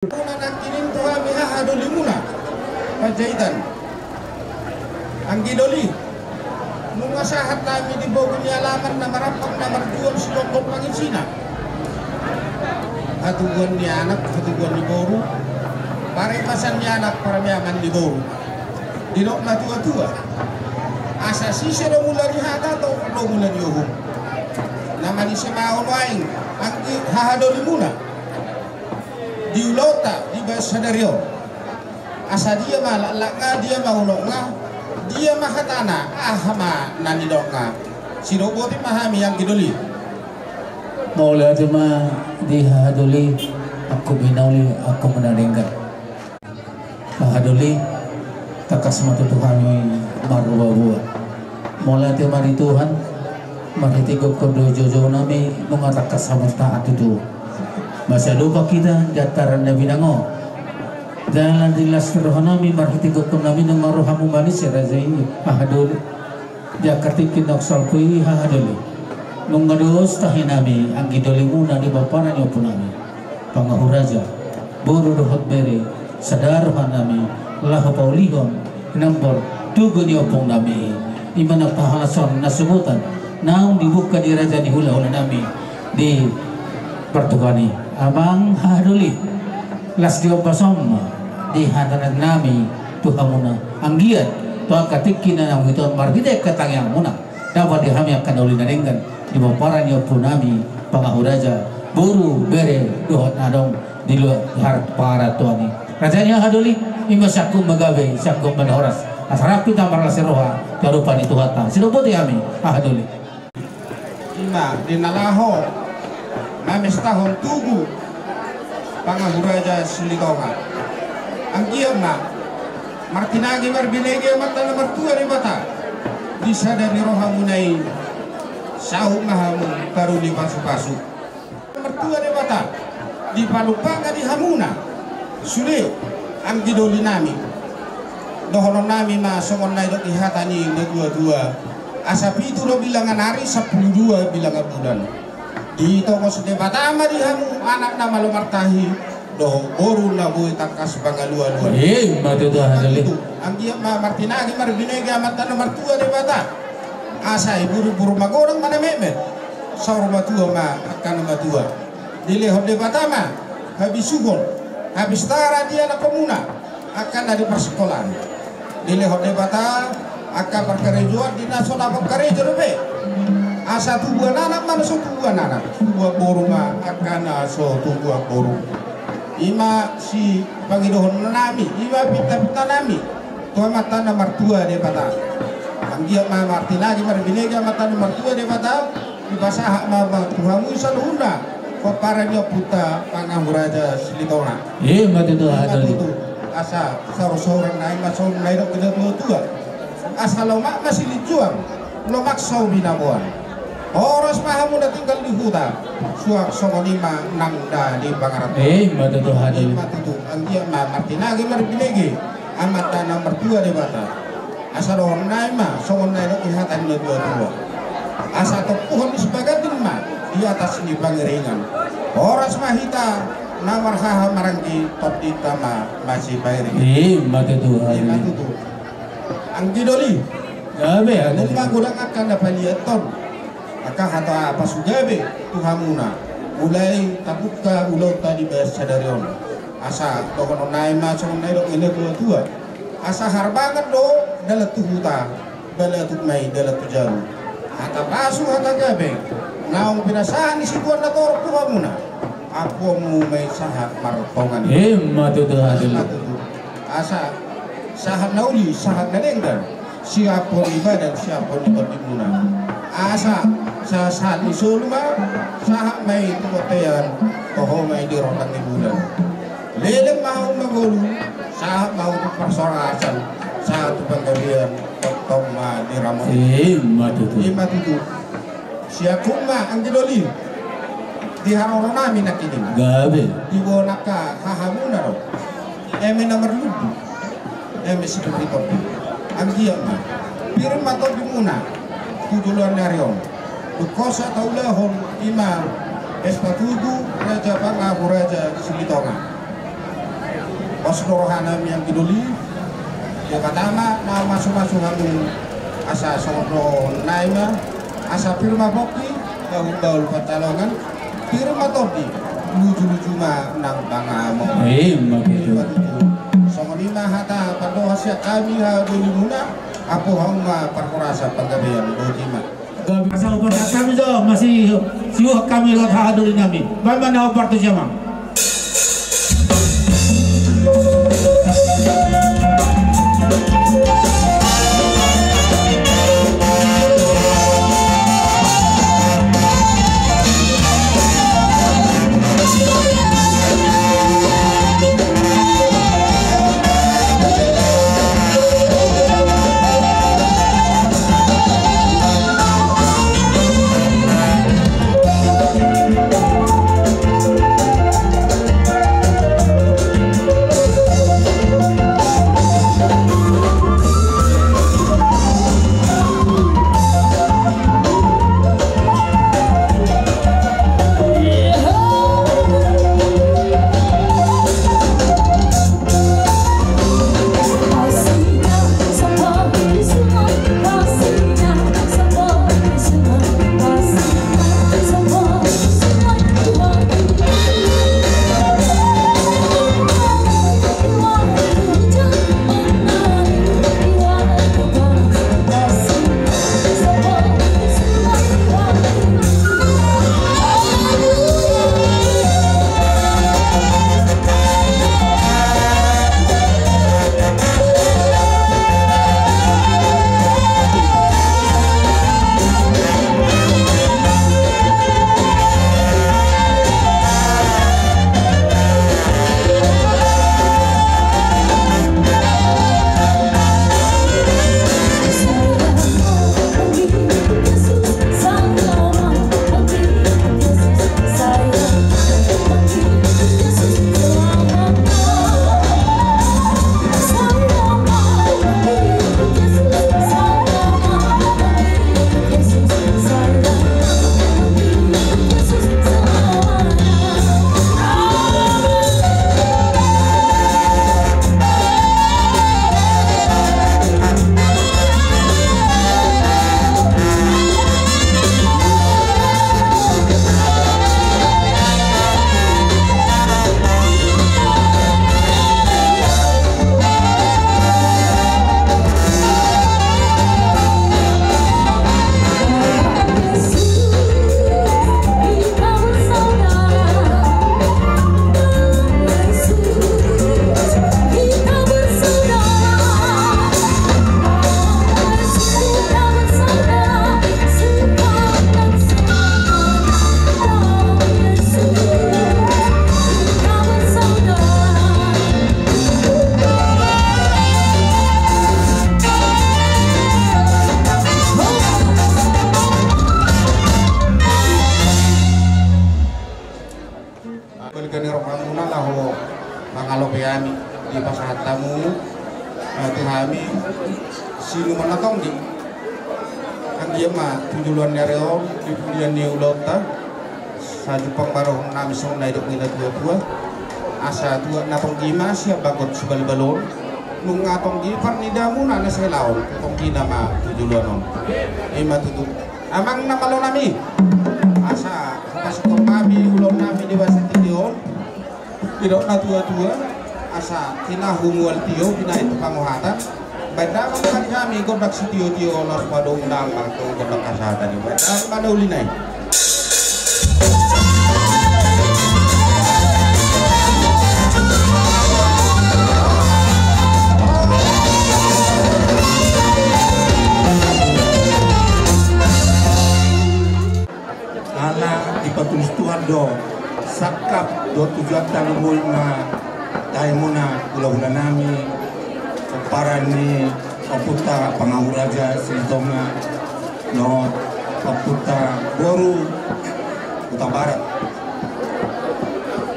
Nakiling tuha miha hadoli muna pajaitan ang gidoli nung asahat namin di bogo niya alaman na marapak na marjuan si Doktor Panginsina hatuguan niya anak, hatuguan ni Boru pare pasan niya anak para mayaman ni Boru dinok na tua-tua asa sisi na mula ni hata atau do mula ni uhum naman ni si maon waing ang hahadoli muna di ulota di bahasa dario asa dia malak nga dia maulok nga dia mahatana ahama nanidok nga sinoboti mahami yang gidoli maula cuma di haduli aku binauli aku menaringkan haduli takas matu Tuhan marwa buat maula cuma di Tuhan maritigo kodo jojo nami mengatakan sama taat itu masa lupa kita dataran Nabi Nango jalan dilas rohanami marhitigo kunami nang maruhamu manis razai ahadul jakatikin noksal kui ahadul nung ngados tahinami ang gidoli muna di baparan yo punami pangahuraja boro rohot bere sadaruhan nami lahu paulihon nombor tugon yo pong nami imana pahalason nasubutan naung dibuka di raja di hula-hula nami di pertukani abang haduli las dio pasom di hadapan nami Tuhan muna anggiat tuh katikin na itu margide katang yang muna dapat dihami akan oleh naringgan di baparan yo punami pangahuraja buru bere dohot nadong di luar para tuani rajanya haduli imasakum magawe sakum manoras asarapi tamar laseroha karupan itu hata sinopoti kami haduli ima dinalaho namis tahun tugu pangahuraja Silitonga ang giyama martinagi marbinege mata nomor 2 ni bata bisa dari rohamunai sahu mahamu karuni pasu-pasu nomor 2 ni bata di palupanga di hamuna sude ang gidoli nami dohonon nami masongon na idok ihatani dua-dua asapi itu lo bilangan hari 10 bilangan bulan di toko sude batama di hamu anak nama lo martahi do boru na boy takas bangalua-lua matutuhan dali ang dia martinagi marbinege amat nomor 2 de bata asa buru-buru magorang mana memet saur matua ma akan matua dile hode bata ma habis sugon habis tara dia na komuna akan dari persekolahan dile hode bata akan perkerejuan di nasional perkerejo be asa tubuhan anak mana so tubuhan anak tubuh boru ma akan so tubuh boru ima si pangidohon nami ima pita-pita nami tuha mata nomor 2 de bata anggia ma martinagi marbinega mata nomor 2 de bata ibasa hak ma tuhamu saluna koparannya puta pangahuraja Silitonga matutuhan dali asa saur-sauran naik masau naik ke tua asa lomak masih dijuang lomak sau binamuan Horos mahamu na tinggal di hutan suak songonima nangda di Bangarat matutuhan dali matutu anggia ma martinagi marbinege amat nomor 2 de bata asa dohon naima songon naik ihatan na dua-dua asa topuhon sebagatin ma di atas ini bangeringan horas mahita nawar haha marangki top ditama masih bayri matutuhan matutu ang gidoli gabe nung magulang akan dapat lihat ton maka hata apa sugabe tuhamuna mulai tabuka ulau tadi bahasa darion asa tokono naima songon naik ini tua asa harbangan do dalat tuhuta dalat mai dalat tujaru hata pasu hata gabe naung pinasahan isikuan na torok tuhamuna aku mau may sahat martongan matutuhan dali asa sahat nauli sahat nadenggan siapon ibadah siapon ibadimuna asa sa sahat isulma sahat may tukotayan toho may dirotang ibulan leleng mau magulu sahat mau persorasan sahat panggawian totong ma diramon matutu siakuma ang gidoli di haroron namin nakinig gabe di bonaka hahamuna ro eme nomor lubu eme sikurito ang giyama pirma to muna tujuluan narion dukosa taulahon ima espatudu raja pangahuraja Silitonga osdorohana yang kiduli ya pertama na masuk-masuk kami asa sodro naima asa firma bokti gaul patalongan firma todi luju-luju ma nang bangamo begitu. Songonima hata pada hasil kami hadulimuna aku hamba perkurasa penggabean bojima Asal upar kami jo masih siwa kami lot hadulin kami. Bagaimana upar tu jamang? kami di pasahat tamu tu kami sinu manatong di ang dia ma tujuluan nereo di pulian ni ulota sa Jepang baru nami song na idok nila tua asa tua natong gima siya bagot subal-balon nung atong gipar ni damu na nasa laon tong gina ma tujuluan on matutu amang namalo nami asa pasok kami ulong nami di basa tidion tidak na tua-tua asa kinahumual tiyo pinahin panguhatan banda kan kami godak si tiyo los padong dang atau godak kasada ni banda pada ulinay anak dipatulis Tuhan do sakap do tujuan tanumul na tayo muna ula-ula nami para ni paputa pangahuraja silitonga no paputa boru utang barat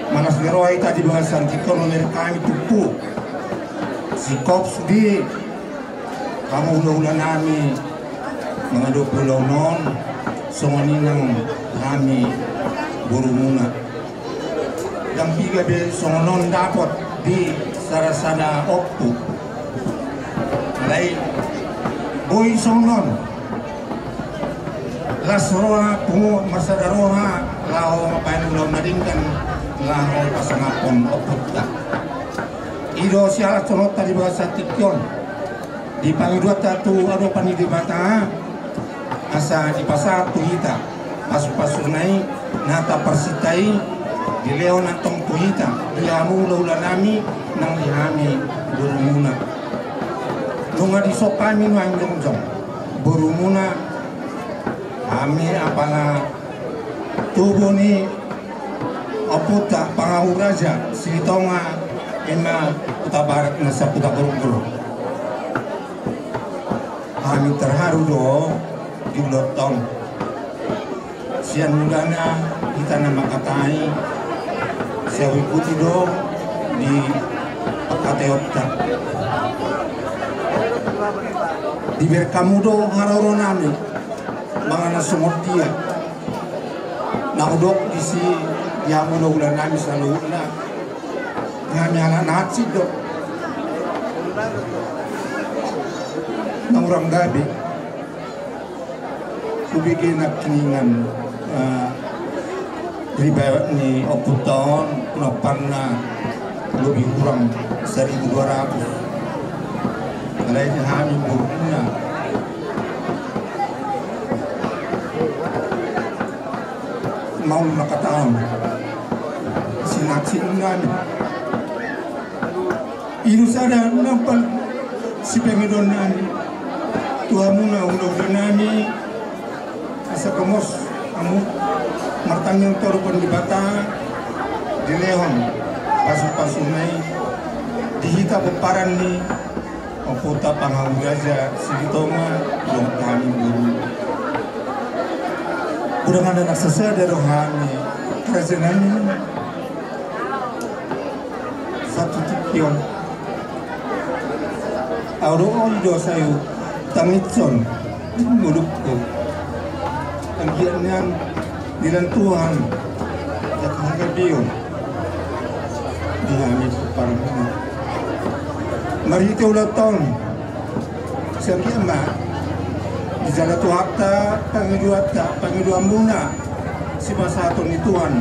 manas leroy tadi bahasan kikono kami tupu si kops di kamu ula-ula nami mengadu pulau non songoninang kami boru muna dan tiga be songonon dapat di sarasada oppu lai boy sonon lasroha pungu masadaroha lao mapain ulam nadingkan lao pasangapon oputta ido siala conota di bahasa tikyon di pangidua tatu ado pani di bata asa di pasar tuhita pasu-pasunai nata persitai di leon atong tuhita di hamu laulanami nang dihami burumuna nunga di sopami nuang jongjong burumuna kami apala tubuh ni oputa pangahu raja silitonga ema utabarak na sa puta-gurung-gurung kami terharu do di lotong sian mudana kita nama katai saya ikuti do di Kateopta di berkamu do haroro nami mangana sumot dia naudok di si yamu do ulan nami selalu na ngami anak natsi do orang gabi kubikin kiningan riba ni oputon noparna lebih kurang 1.200 lainnya kami buruknya mau nakataon sinatsin nami irus ada nampal si pengidon nami tuhamuna udah nami asa kemos kamu martanyang torupan di bata di lehon pasu-pasunai dihita peparan ni oputa pangauraja silitonga long kami guru udah ada nak sesa dari rohani kerajaan satu tipion auro oido sayu tamitson mulukku anggiannya dilan Tuhan yang hagabion dinamit parang mari itu ulat tahun siapa ma di jalan Tuhan pangidua muna si pasatun ni Tuhan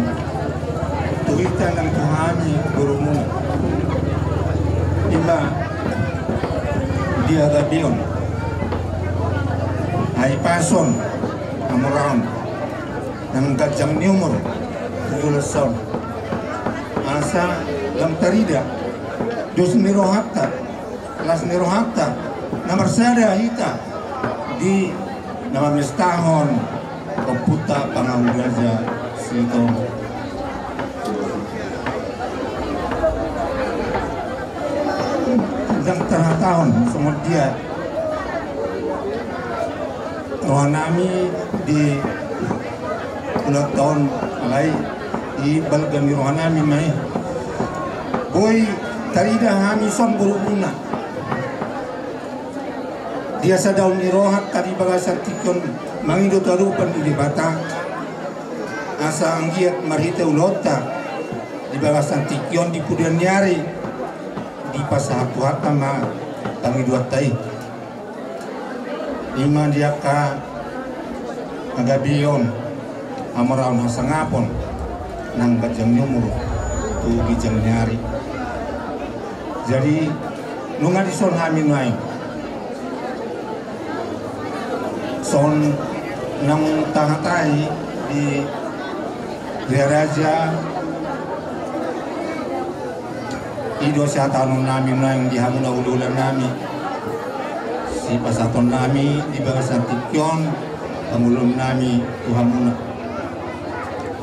tuhitan ng Tuhani guru muna iba dia gabion ay pason amoraon ng gajang ni umur yulason asa lam tarida dos nirohata las nirohata na marsada hita di nama mestahon oputa pangauraja sito dan tahun semua dia rohanami di ulang tahun alai di balgami rohanami mai boy tarida hami son burubuna dia sadaun irohat tadi bagasan tikon mangido tarupan di bata asa anggiat marhite ulota di bagasan tikon di pudian nyari di pasahaku hatama tangi dua tai lima dia ka agabion amaraun hasangapon nang gajang nyumur tu gijang nyari jadi nunga di son hamin wae son nang tangatai di Raja ido siya tanong namin na yung dihamon na ululan nami si pasaton nami di bagasan tikyon pangulong nami tuhamon na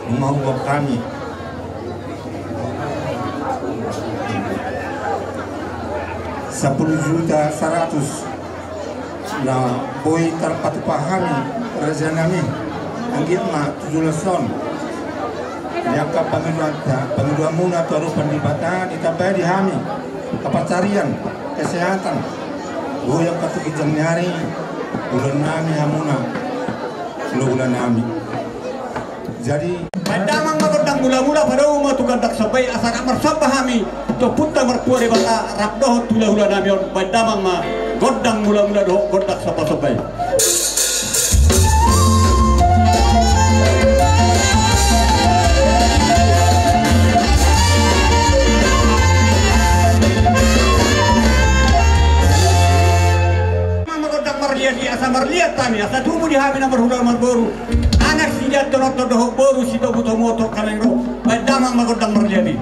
umahubab kami 10.100.000 na boy tarpatupahami raja namin ang gitma 17 son Yaka pangidua muna taruh pendibatan ditambah dihami kepacarian kesehatan goyang katukijang nyari ulan nami hamuna ulan nami jadi pandamang magandang mula-mula pada umat tukang tak sampai asal kamar sampah kami to putta mertua de bata rakdoh tula-hula namion badamang ma godang mula-mula doh godak sapa-sapai. Di asa marliat tami asa tumu di habi nomor hular marboru anak sidat donot doh boru sito buto moto kalengro badamang magodang marliadi.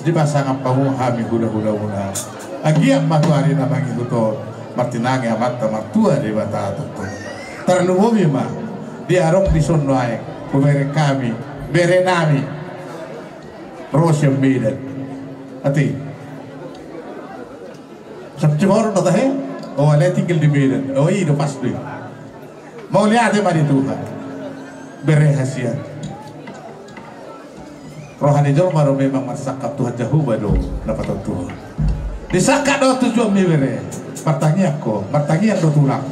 di pasang pamu hami hula-hula muna agiak matuari namang ito martinangi amat martua di bata tutu terlubomi mah diarok di sonnoai pemere kami berenami rosem bidan ati sabcimor nata he oh ale tinggal di bidan oh iya pasti mau lihat mari Tuhan berehasiat rohani jauh maru memang masakat Tuhan jauh bado dapat Tuhan disakat do tujuan mibere pertanyaan ko pertanyaan do tulang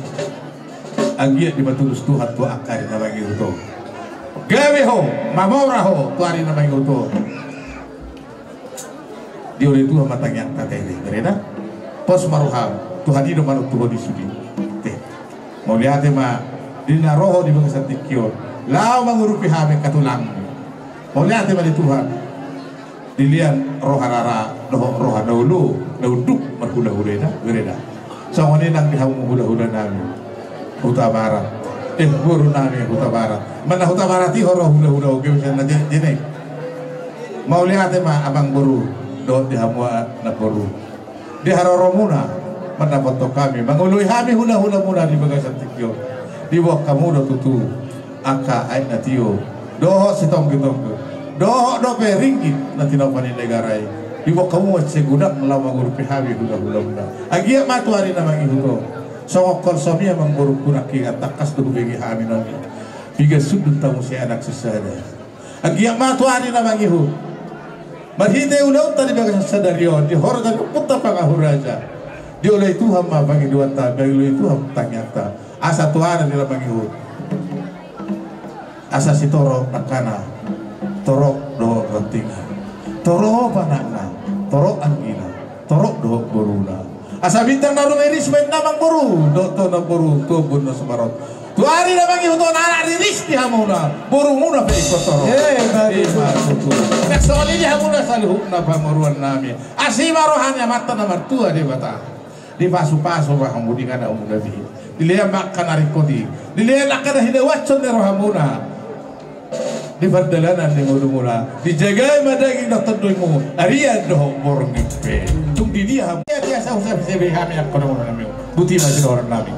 anggiat di batulus Tuhan tu akari na bagi uto gawe ho mamora ho tuari na bagi uto di oleh Tuhan matangyan tateli bereda pos maruham Tuhan hidup maru Tuhan disudi teh mau lihat ma dina roho di bangsa tikio lau mangurupi hame katulang mau lihat ma di Tuhan dilian rohanara rohan dahulu dauduk marhula-hula bereda sawani nang dihamu hula-hula nami Huta Barat guru nami Huta Barat mana Huta Barat ti horo hula-hula oge bisa na jene mau lihat ma abang guru do dihamu na guru di haroromuna mana foto kami mangului hami hula-hula muna di bagasan tikyo di wak kamu do tutu aka ai natio doho sitong gitong doho do pe ringgit nanti napani negarai di wak kamu segudak lawa guru pihawi hula-hula muna agia matuari namang ihuto sokol suami yang menguruk kunak ingat takas tuh begi hami nami biga sudut tamu si anak sesada agia matuari namang ihu marhite ulau tadi bagas sadario di horga puta pangahuraja di oleh Tuhan ma bagi dua ta bagi oleh Tuhan tanyata asa tuana di namang ihu asa si toro nakana toro do rantinga toro panakna toro angina toro do boruna asa bintang naru meris main namang boru doto na boru to bunno semarot tu hari namang ihu to nana riris di hamuna boru muna pe ikotoro nek soali di hamuna salihu na pamoruan nami asima rohanya mata na martua di bata di pasu-pasu bahamu di kana umuna bi dilia makan arikoti dilia lakana hide wacon di rohamuna di perdalanan di mula dijaga madagi dokter doimu arian doh borong nipe tung di dia biasa usah bisa kami yang kono nami buti masih orang nami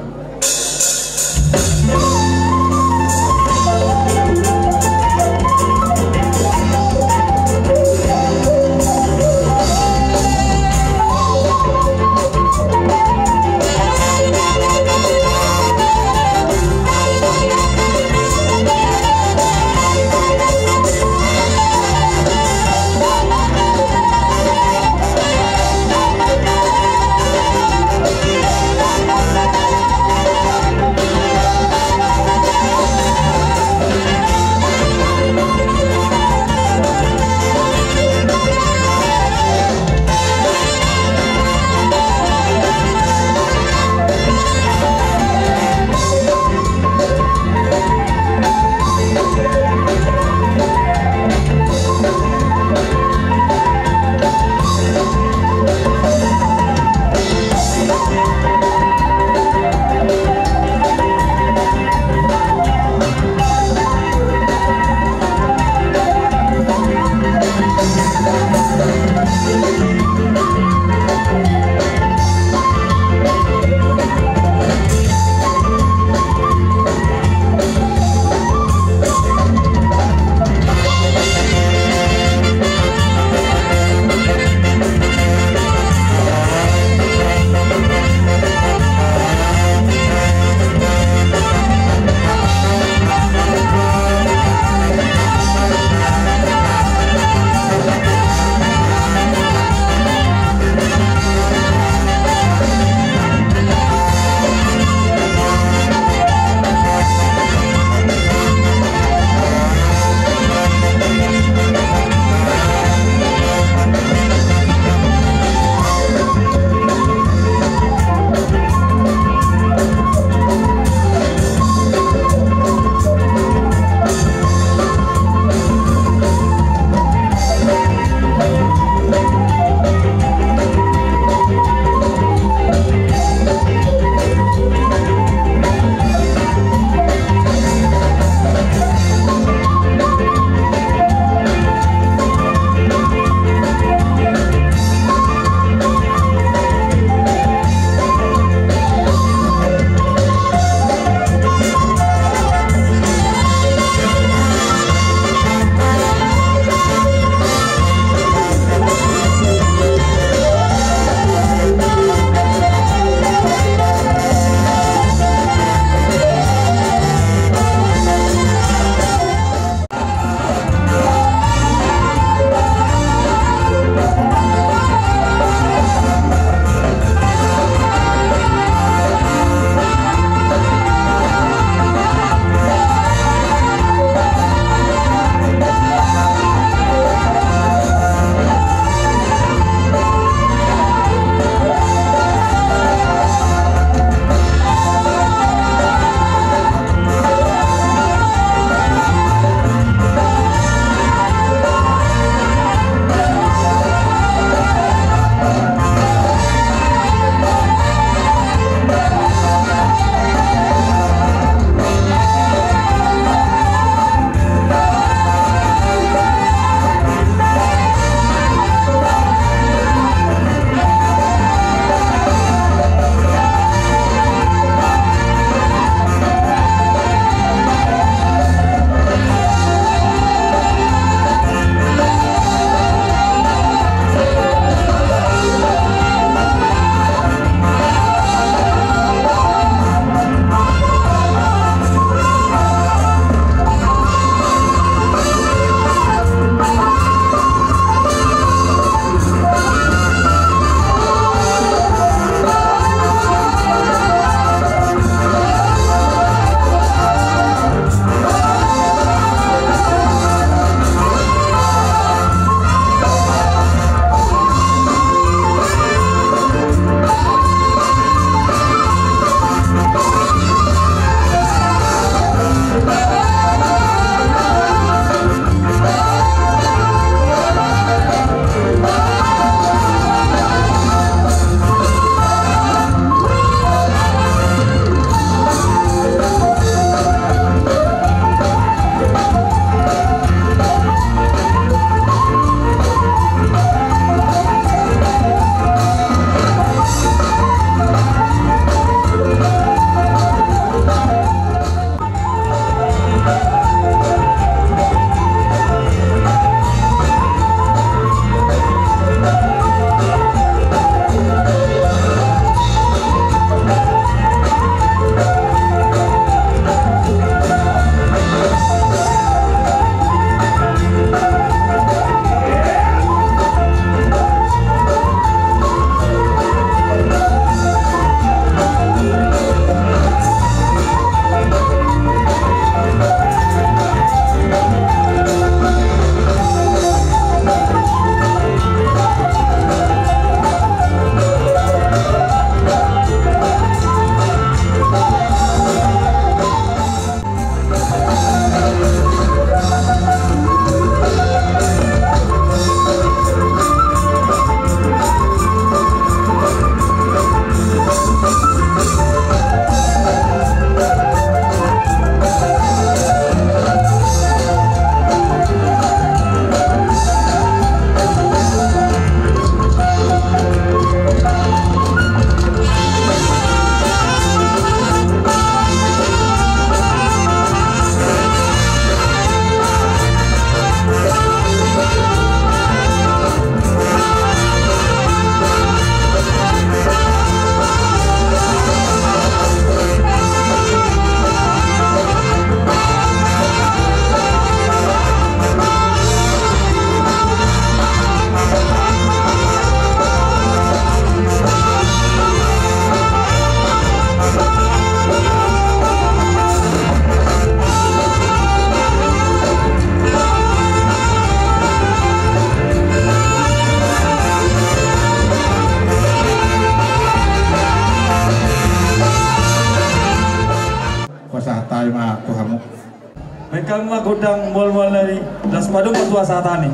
kami magudang mol-mol dari das madung matua satani.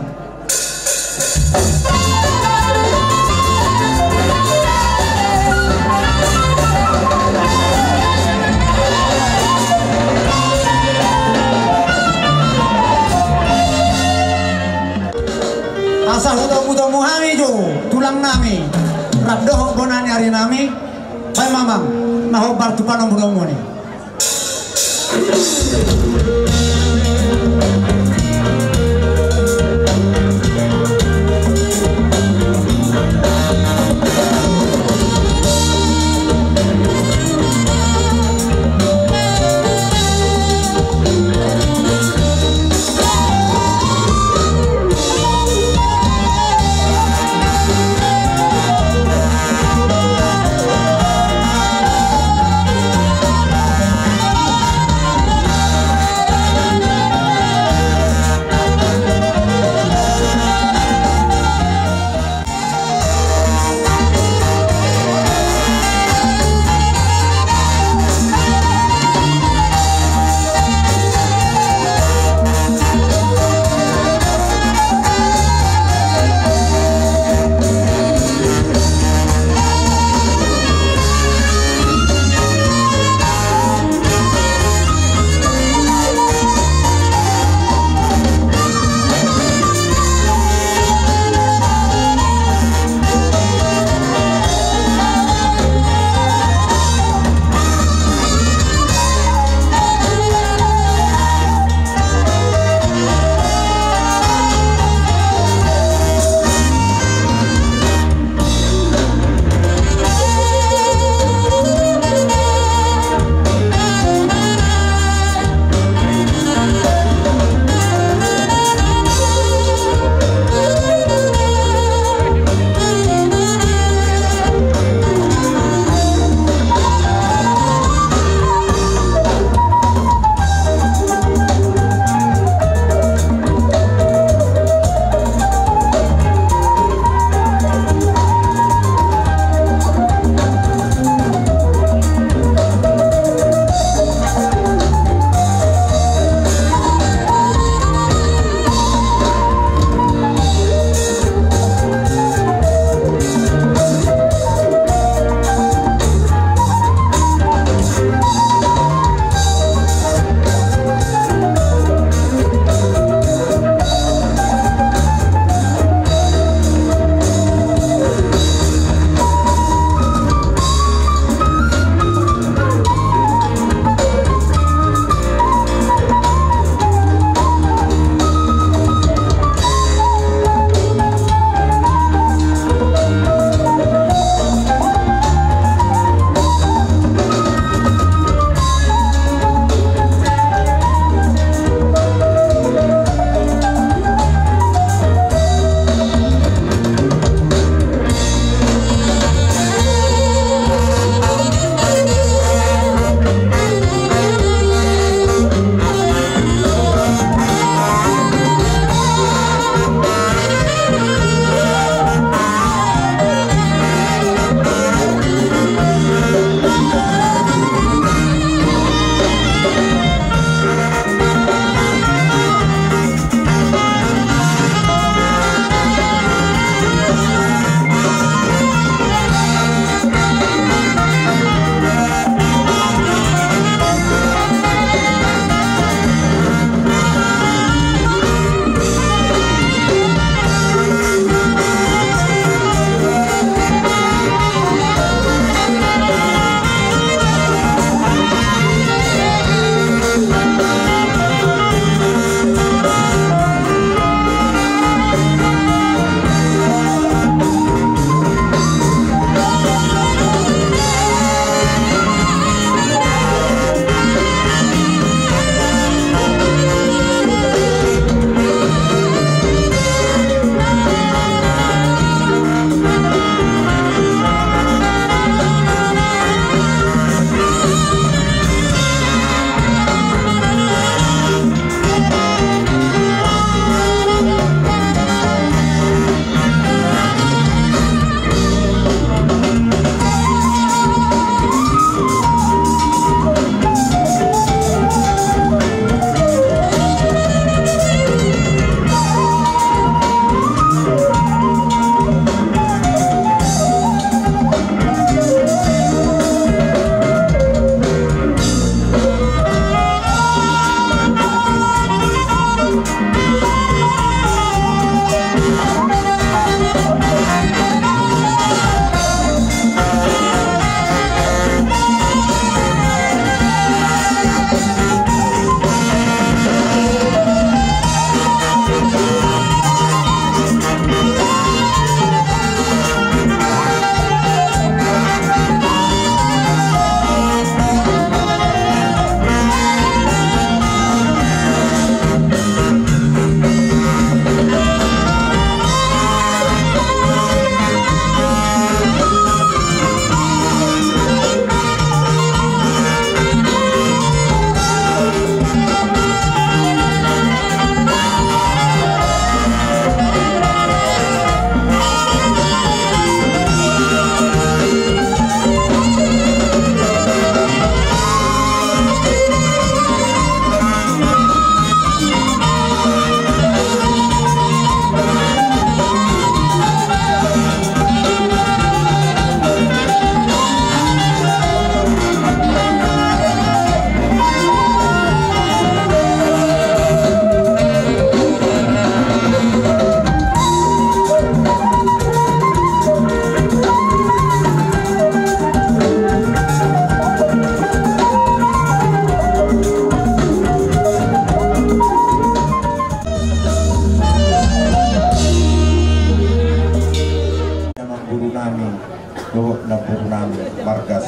Asa hudo-hudo muhami jo tulang nami raddoh bonani hari nami bay mamam naho bartu panong budong moni.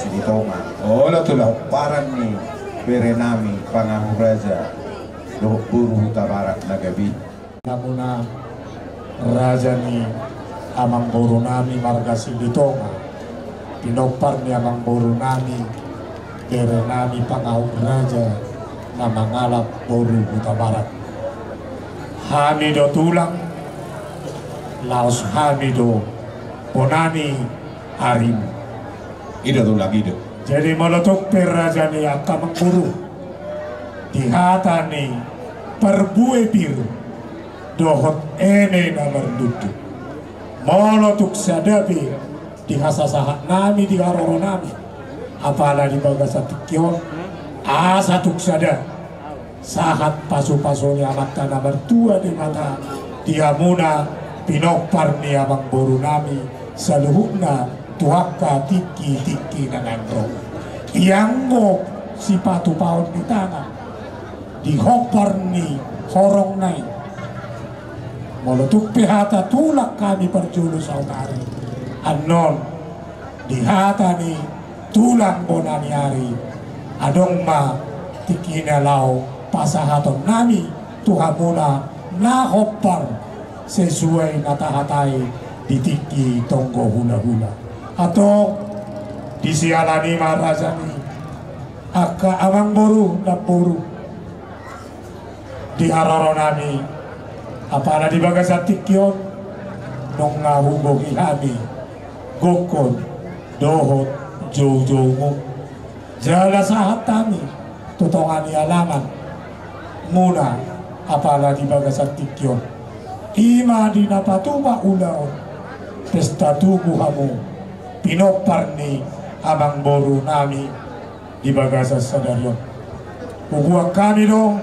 Silitonga. Ola tulah paran ni Berenami Pangahuraja Doh Buru Huta Barat Nagabi. Namuna Raja ni Amang Borunami Marga Silitonga Pinopar ni Amang Borunami Berenami Pangahuraja na mangalap Buru Huta Barat. Hamido tulang Laos Hamido Ponani Arim. Ida tulang ida. Jadi meletuk Raja ni Akamang Buru dihatani perbue biru dohot ene namar dutu molotuk sadabi dihasasahat nami di haroro nami apalah di bagasa tikion asatuk sada sahat pasu-pasunya mata namar tua di mata diamuna pinopar ni Amang Boru nami saluhukna tuaka tiki nanandro ianggo si patu paun di tangan dihopar ni horong naik molotuk pihata tulak kami perjulu saudari anon dihata ni tulang bonani hari adong ma tikina lau pasahaton nami tuhamuna na hopar sesuai natahatai ditiki tonggo hula-hula atau disialani marajani aka Amang Boru na Boru di hararo nami apana di bagasa tikyon nung ngahugogi kami gokon dohot jojo jala sahat kami tutongani alaman muna apala di bagasa tikyon ima di napatuba ulaon pesta tubuh kamu pinopar ni Amang Boru nami di bagasa sadaryon huguang kami dong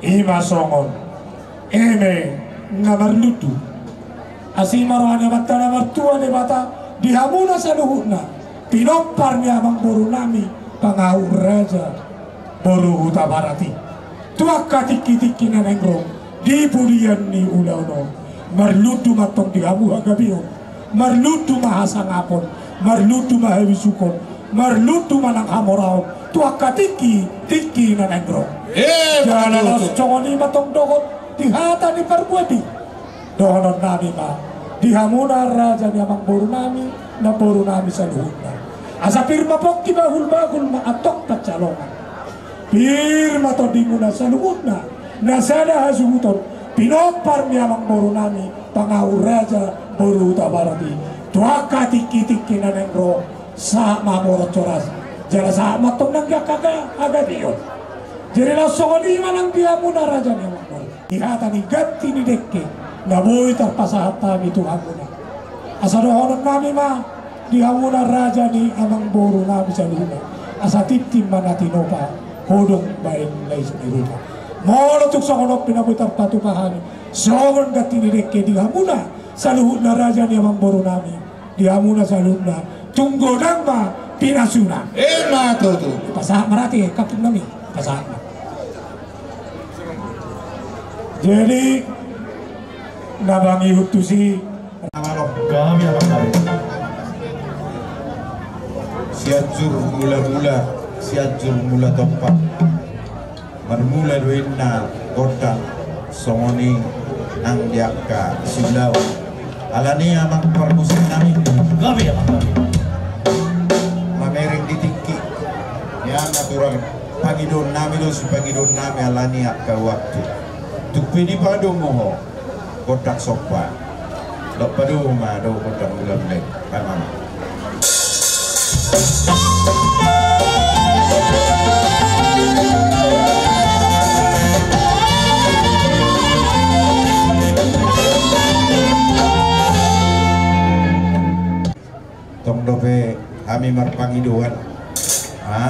ima songon eme namarlutu asimarohanya mata namartua de bata dihamuna saluhuna pinopar ni Amang Boru nami Pangahuraja Buru Huta Barati tuaka tiki-tiki nanengro di pudian ni ulauno marlutu matong dihamu agabion marlutu mahasangapon marlutu mahewisukon marlutu manang hamoraon tuaka tiki nanengro jalan congoni matong dohot dihata di perbuati dohon nami ma dihamuna raja ni Amang Boru nami na Boru nami saluhuna asa firma pokki bahul ma atok pacalongan firma to dimuna saluhuna nasada hasuhuton pinopar ni Amang Boru nami Pangahuraja Buru Huta Barati tuaka tiki nanengro sa mamorot coras jala sa matong nanggakaga agadiyon jadi langsung di malang diamuna raja ni Amang Boru dihata ni ganti ni dekke naboy terpasahat kami Tuhan muna asa dohonon nami ma dihamuna raja ni Amang Boru nami saluhuna asa tiptim manatinopa hodong bain lais ni rumah molotuk sokonok pinaboy terpatukahan songon ganti ni dekke dihamuna saluhuna raja ni Amang Boru nami dihamuna saluhuna tunggu nama pinasuna Ema tutu pasahat marati kapten nami pasahat. Jadi nabangi hutusi Kami akan kami. siajur mula tempat marmula duinna kota songoni nang diaka silau alani Amang permusim nami Kami akan kami. mamereng ditiki ya natural pagidon nami do supagidon nami alani akka waktu tukpini padu moho kotak sopa dok padu ma do kotak ulam lek mama tong dope kami marpangiduan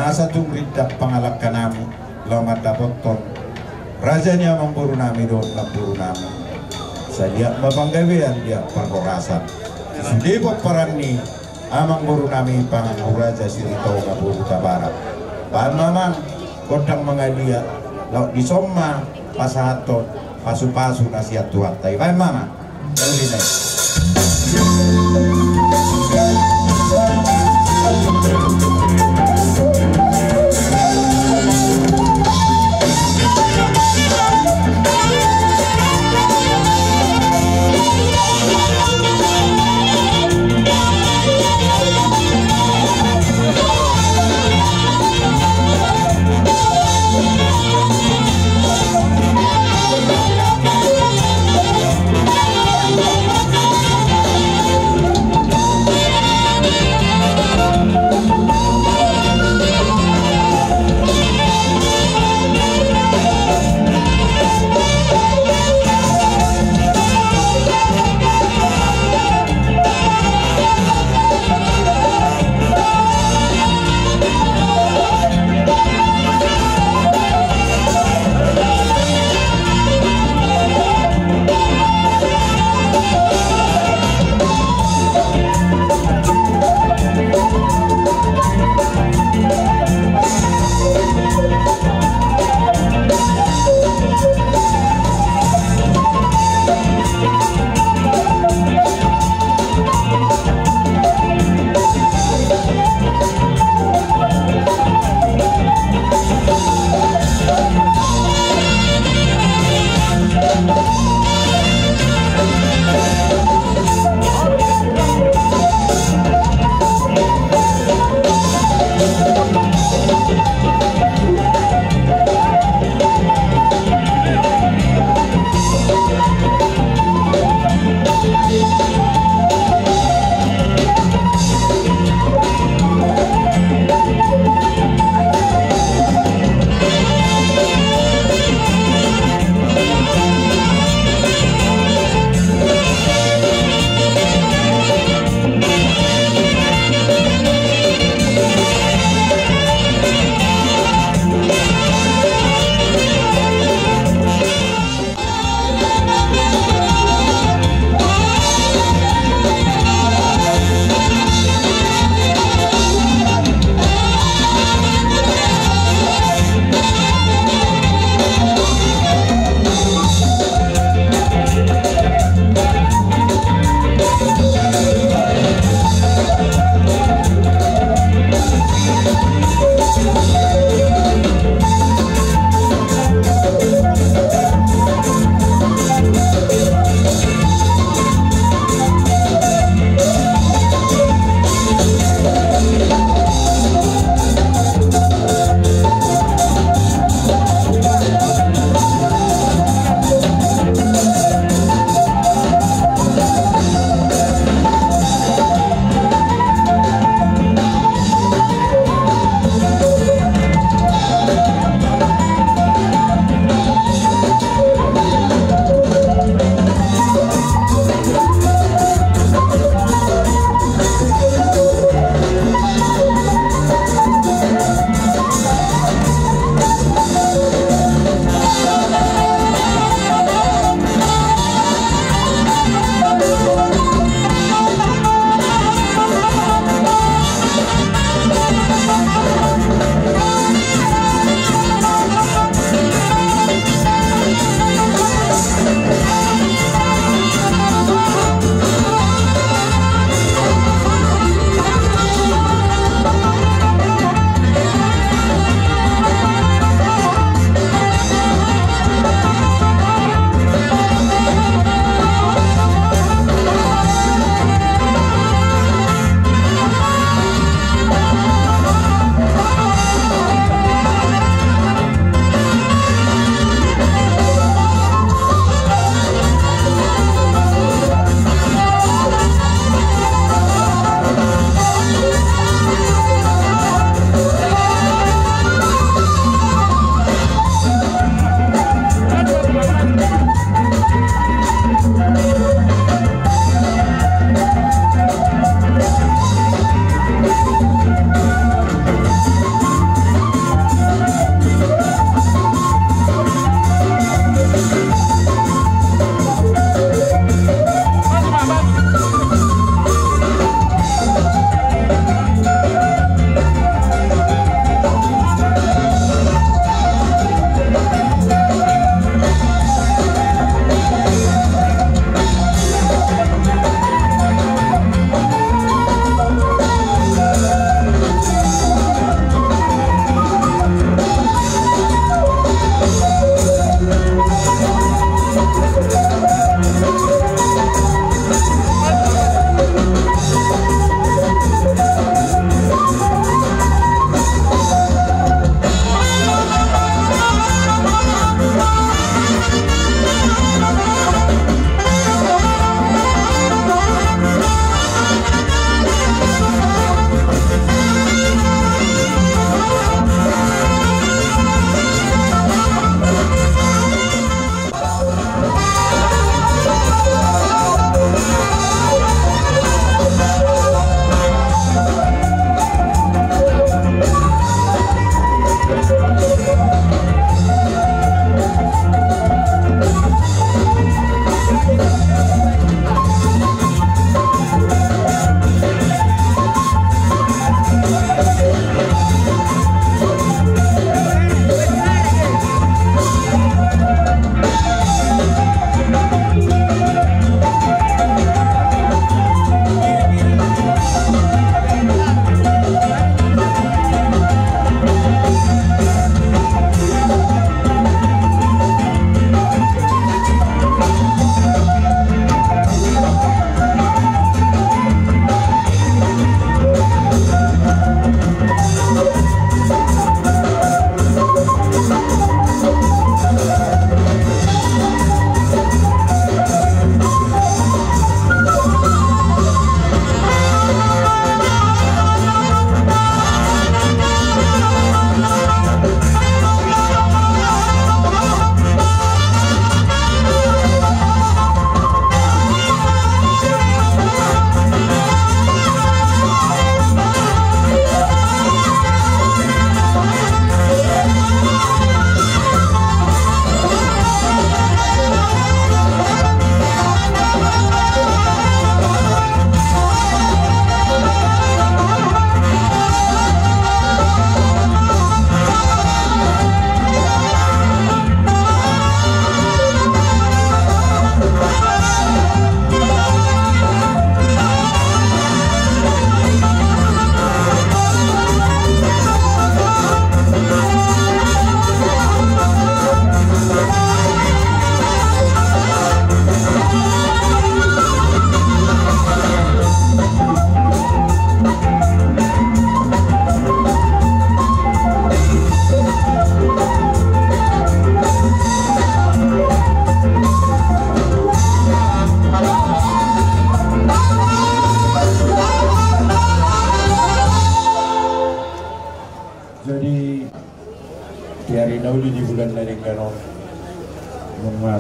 satu berita pangalak kanami lamat dapoton raja ni Amang Boru nami do Boru nami saya mabanggawian dia pangkorasan sudah paparan ni Amang Boru nami Pangahuraja Silitonga Buru Huta Barat bahan mamang kodang mengadia laut di soma pasahaton pasu-pasu nasihat Tuhan tay bahan mama lalu ini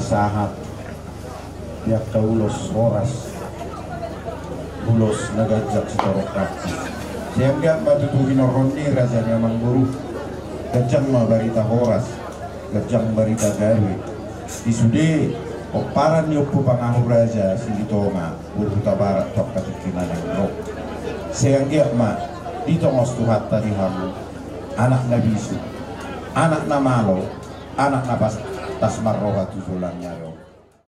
sahat tiap kaulos horas ulos nagajak setorok kapsi sehingga matutuhin oroni razanya mangguru gajang barita horas gajang barita gawe isude oparan yopo pangahu raja silitonga burhuta barat tok katukinan yang rok sehingga dito ngostuhat tadi hamu anak nabisu anak namalo anak napas tasmar roha tujulannya